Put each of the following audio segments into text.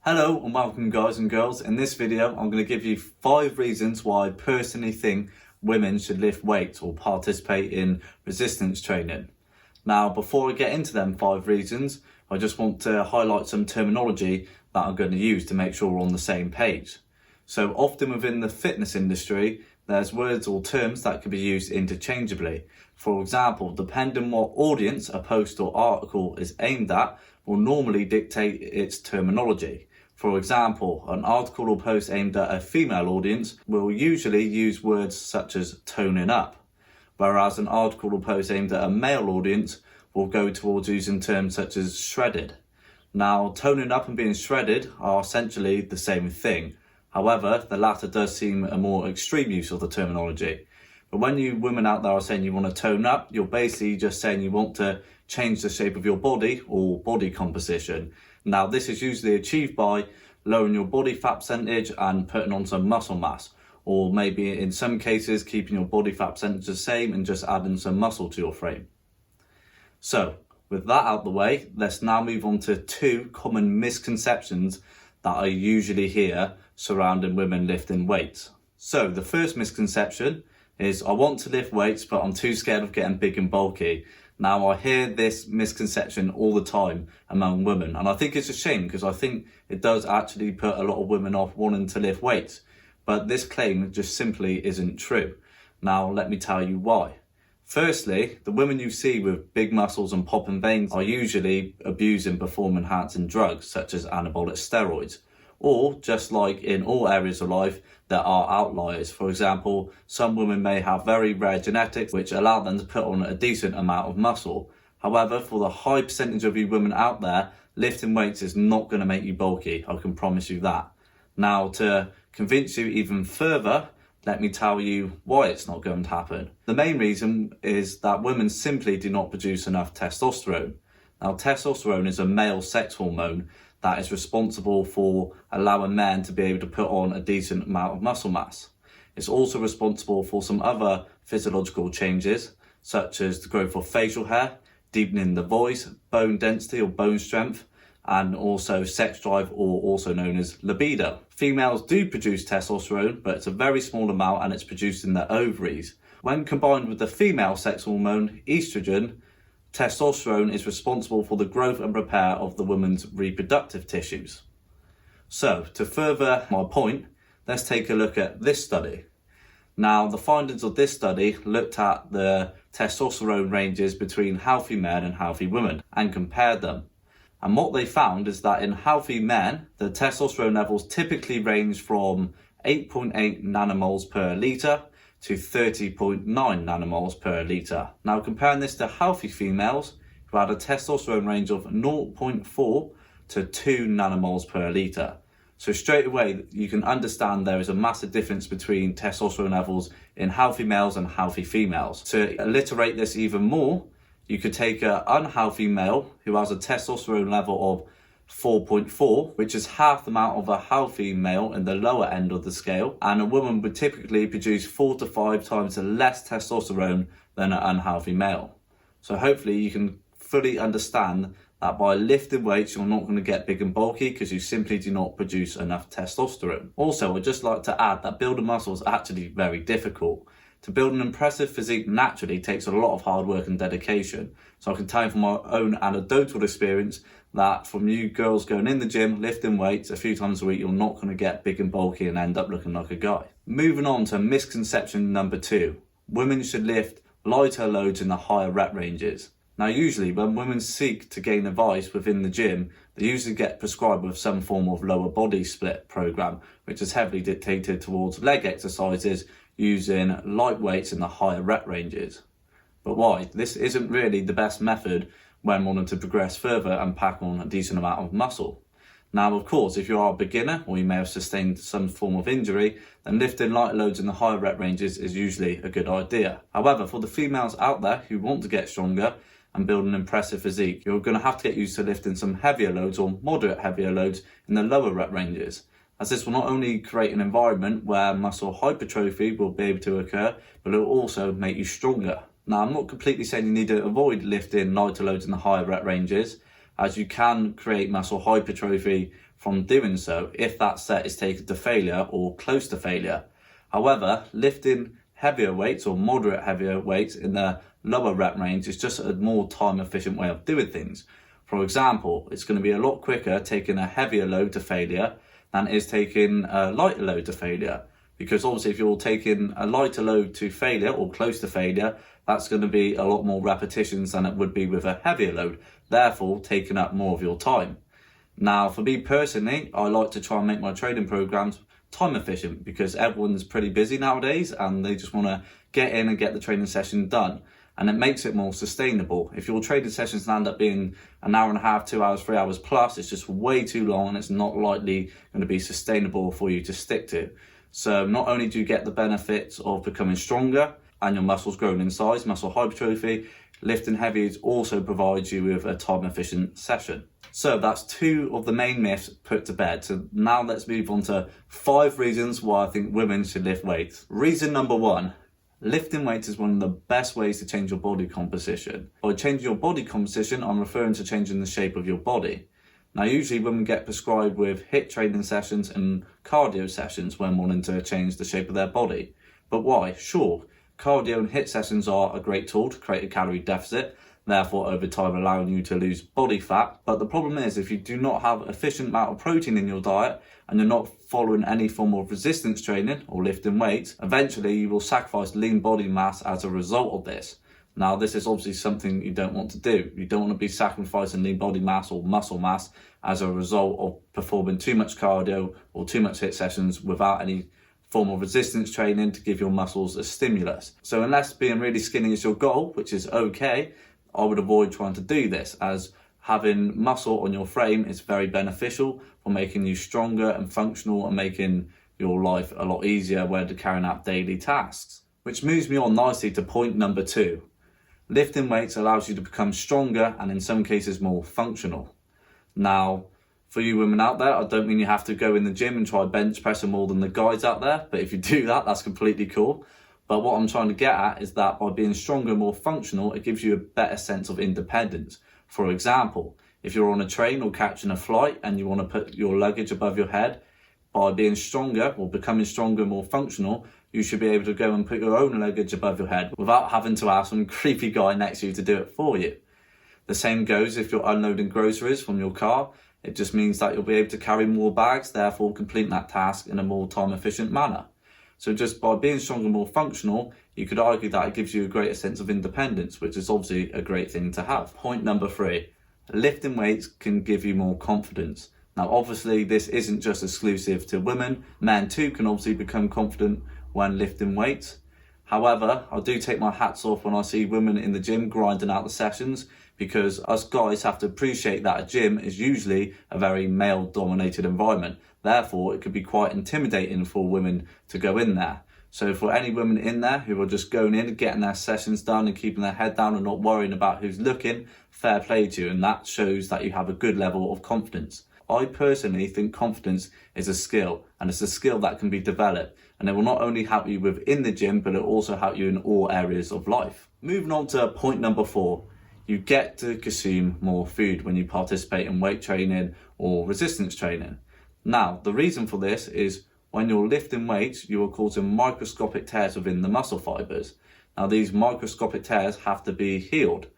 Hello and welcome guys and girls. In this video I'm going to give you 5 reasons why I personally think women should lift weights or participate in resistance training. Now before I get into them 5 reasons, I just want to highlight some terminology that I'm going to use to make sure we're on the same page. So often within the fitness industry there's words or terms that can be used interchangeably. For example, depending on what audience a post or article is aimed at will normally dictate its terminology. For example, an article or post aimed at a female audience will usually use words such as toning up, whereas an article or post aimed at a male audience will go towards using terms such as shredded. Now, toning up and being shredded are essentially the same thing. However, the latter does seem a more extreme use of the terminology. But when you women out there are saying you want to tone up, you're basically just saying you want to change the shape of your body or body composition. Now, this is usually achieved by lowering your body fat percentage and putting on some muscle mass, or maybe in some cases keeping your body fat percentage the same and just adding some muscle to your frame. So, with that out the way, let's now move on to 2 common misconceptions that I usually hear surrounding women lifting weights. So, the first misconception is I want to lift weights but I'm too scared of getting big and bulky. Now, I hear this misconception all the time among women, and I think it's a shame because I think it does actually put a lot of women off wanting to lift weights. But this claim just simply isn't true. Now, let me tell you why. Firstly, the women you see with big muscles and popping veins are usually abusing performance-enhancing drugs such as anabolic steroids. Or, just like in all areas of life, there are outliers. For example, some women may have very rare genetics which allow them to put on a decent amount of muscle. However, for the high percentage of you women out there, lifting weights is not going to make you bulky, I can promise you that. Now, to convince you even further, let me tell you why it's not going to happen. The main reason is that women simply do not produce enough testosterone. Now, testosterone is a male sex hormone that is responsible for allowing men to be able to put on a decent amount of muscle mass. It's also responsible for some other physiological changes, such as the growth of facial hair, deepening the voice, bone density or bone strength, and also sex drive, or also known as libido. Females do produce testosterone, but it's a very small amount and it's produced in their ovaries. When combined with the female sex hormone, estrogen, testosterone is responsible for the growth and repair of the woman's reproductive tissues. So, to further my point, let's take a look at this study. Now, the findings of this study looked at the testosterone ranges between healthy men and healthy women and compared them. And what they found is that in healthy men, the testosterone levels typically range from 8.8 nanomoles per litre to 30.9 nanomoles per litre. Now, comparing this to healthy females who had a testosterone range of 0.4 to 2 nanomoles per litre. So straight away, you can understand there is a massive difference between testosterone levels in healthy males and healthy females. To alliterate this even more, you could take an unhealthy male who has a testosterone level of 4.4, which is half the amount of a healthy male in the lower end of the scale, and a woman would typically produce 4 to 5 times less testosterone than an unhealthy male. So hopefully you can fully understand that by lifting weights you're not going to get big and bulky because you simply do not produce enough testosterone. Also, I'd just like to add that building muscle is actually very difficult. To build an impressive physique naturally takes a lot of hard work and dedication. So I can tell you from my own anecdotal experience that from you girls going in the gym, lifting weights a few times a week, you're not going to get big and bulky and end up looking like a guy. Moving on to misconception number 2. Women should lift lighter loads in the higher rep ranges. Now, usually when women seek to gain advice within the gym, they usually get prescribed with some form of lower body split program, which is heavily dictated towards leg exercises using light weights in the higher rep ranges. But why? This isn't really the best method when wanting to progress further and pack on a decent amount of muscle. Now, of course, if you are a beginner or you may have sustained some form of injury, then lifting light loads in the higher rep ranges is usually a good idea. However, for the females out there who want to get stronger and build an impressive physique, you're going to have to get used to lifting some heavier loads or moderate heavier loads in the lower rep ranges, as this will not only create an environment where muscle hypertrophy will be able to occur, but it will also make you stronger. Now, I'm not completely saying you need to avoid lifting lighter loads in the higher rep ranges, as you can create muscle hypertrophy from doing so if that set is taken to failure or close to failure. However, lifting heavier weights or moderate heavier weights in the lower rep range is just a more time efficient way of doing things. For example, it's going to be a lot quicker taking a heavier load to failure than it is taking a lighter load to failure. Because obviously if you're taking a lighter load to failure or close to failure, that's going to be a lot more repetitions than it would be with a heavier load, therefore taking up more of your time. Now, for me personally, I like to try and make my training programs time efficient because everyone's pretty busy nowadays and they just want to get in and get the training session done. And it makes it more sustainable. If your training sessions end up being an hour and a half, 2 hours, 3 hours plus, it's just way too long and it's not likely going to be sustainable for you to stick to. So not only do you get the benefits of becoming stronger and your muscles growing in size, muscle hypertrophy, lifting heavy also provides you with a time efficient session. So that's 2 of the main myths put to bed. So now let's move on to 5 reasons why I think women should lift weights. Reason number 1, lifting weights is one of the best ways to change your body composition. By changing your body composition, I'm referring to changing the shape of your body. Now, usually women get prescribed with HIIT training sessions and cardio sessions when wanting to change the shape of their body. But why? Sure, cardio and HIIT sessions are a great tool to create a calorie deficit, therefore over time allowing you to lose body fat. But the problem is if you do not have efficient amount of protein in your diet and you're not following any form of resistance training or lifting weights, eventually you will sacrifice lean body mass as a result of this. Now, this is obviously something you don't want to do. You don't want to be sacrificing lean body mass or muscle mass as a result of performing too much cardio or too much HIIT sessions without any form of resistance training to give your muscles a stimulus. So unless being really skinny is your goal, which is okay, I would avoid trying to do this, as having muscle on your frame is very beneficial for making you stronger and functional and making your life a lot easier when carrying out daily tasks. Which moves me on nicely to point number 2. Lifting weights allows you to become stronger and in some cases more functional. Now, for you women out there, I don't mean you have to go in the gym and try bench pressing more than the guys out there, but if you do that, that's completely cool. But what I'm trying to get at is that by being stronger and more functional, it gives you a better sense of independence. For example, if you're on a train or catching a flight and you want to put your luggage above your head, by being stronger or becoming stronger and more functional, you should be able to go and put your own luggage above your head without having to ask some creepy guy next to you to do it for you. The same goes if you're unloading groceries from your car. It just means that you'll be able to carry more bags, therefore completing that task in a more time efficient manner. So just by being stronger and more functional, you could argue that it gives you a greater sense of independence, which is obviously a great thing to have. Point number 3, lifting weights can give you more confidence. Now, obviously, this isn't just exclusive to women. Men too can obviously become confident when lifting weights. However, I do take my hats off when I see women in the gym grinding out the sessions, because us guys have to appreciate that a gym is usually a very male-dominated environment. Therefore, it could be quite intimidating for women to go in there. So for any women in there who are just going in and getting their sessions done and keeping their head down and not worrying about who's looking, fair play to you, and that shows that you have a good level of confidence. I personally think confidence is a skill, and it's a skill that can be developed, and it will not only help you within the gym, but it will also help you in all areas of life. Moving on to point number 4, you get to consume more food when you participate in weight training or resistance training. Now, the reason for this is when you're lifting weights, you are causing microscopic tears within the muscle fibers. Now, these microscopic tears have to be healed.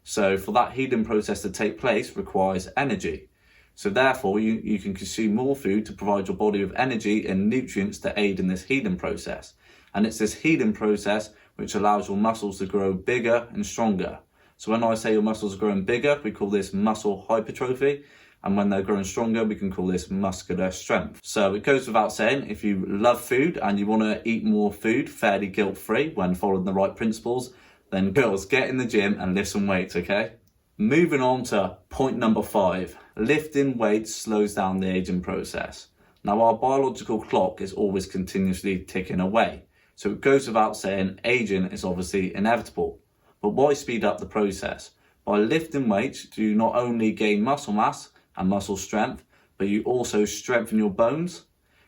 So for that healing process to take place requires energy. So therefore, you can consume more food to provide your body with energy and nutrients to aid in this healing process. And it's this healing process which allows your muscles to grow bigger and stronger. So when I say your muscles are growing bigger, we call this muscle hypertrophy. And when they're growing stronger, we can call this muscular strength. So it goes without saying, if you love food and you want to eat more food fairly guilt-free when following the right principles, then girls, get in the gym and lift some weights, okay? Moving on to point number 5, lifting weights slows down the aging process. Now, our biological clock is always continuously ticking away. So it goes without saying, aging is obviously inevitable. But why speed up the process? By lifting weights, you not only gain muscle mass and muscle strength, but you also strengthen your bones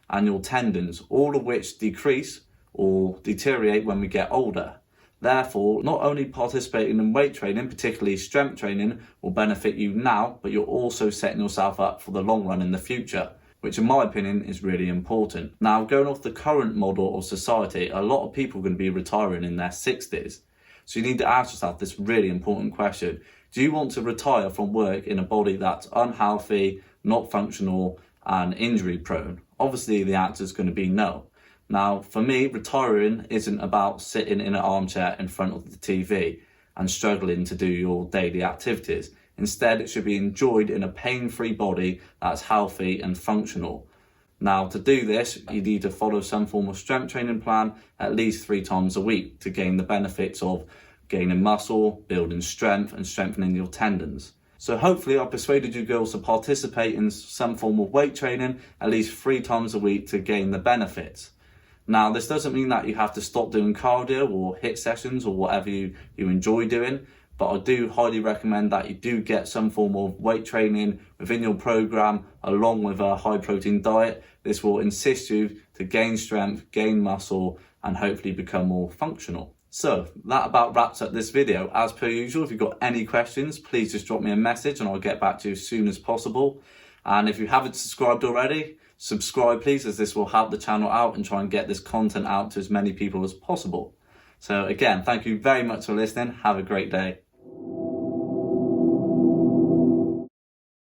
and your tendons, all of which decrease or deteriorate when we get older. Therefore, not only participating in weight training, particularly strength training, will benefit you now, but you're also setting yourself up for the long run in the future, which in my opinion is really important. Now, going off the current model of society, a lot of people are going to be retiring in their 60s. So you need to ask yourself this really important question. Do you want to retire from work in a body that's unhealthy, not functional, and injury prone? Obviously, the answer is going to be no. Now, for me, retiring isn't about sitting in an armchair in front of the TV and struggling to do your daily activities. Instead, it should be enjoyed in a pain-free body that's healthy and functional. Now, to do this, you need to follow some form of strength training plan at least 3 times a week to gain the benefits of gaining muscle, building strength, and strengthening your tendons. So hopefully I've persuaded you girls to participate in some form of weight training at least 3 times a week to gain the benefits. Now, this doesn't mean that you have to stop doing cardio or HIIT sessions or whatever you enjoy doing, but I do highly recommend that you do get some form of weight training within your program along with a high protein diet. This will assist you to gain strength, gain muscle, and hopefully become more functional. So that about wraps up this video. As per usual, if you've got any questions, please just drop me a message and I'll get back to you as soon as possible. And if you haven't subscribed already, subscribe please, as this will help the channel out and try and get this content out to as many people as possible. So again, thank you very much for listening. Have a great day.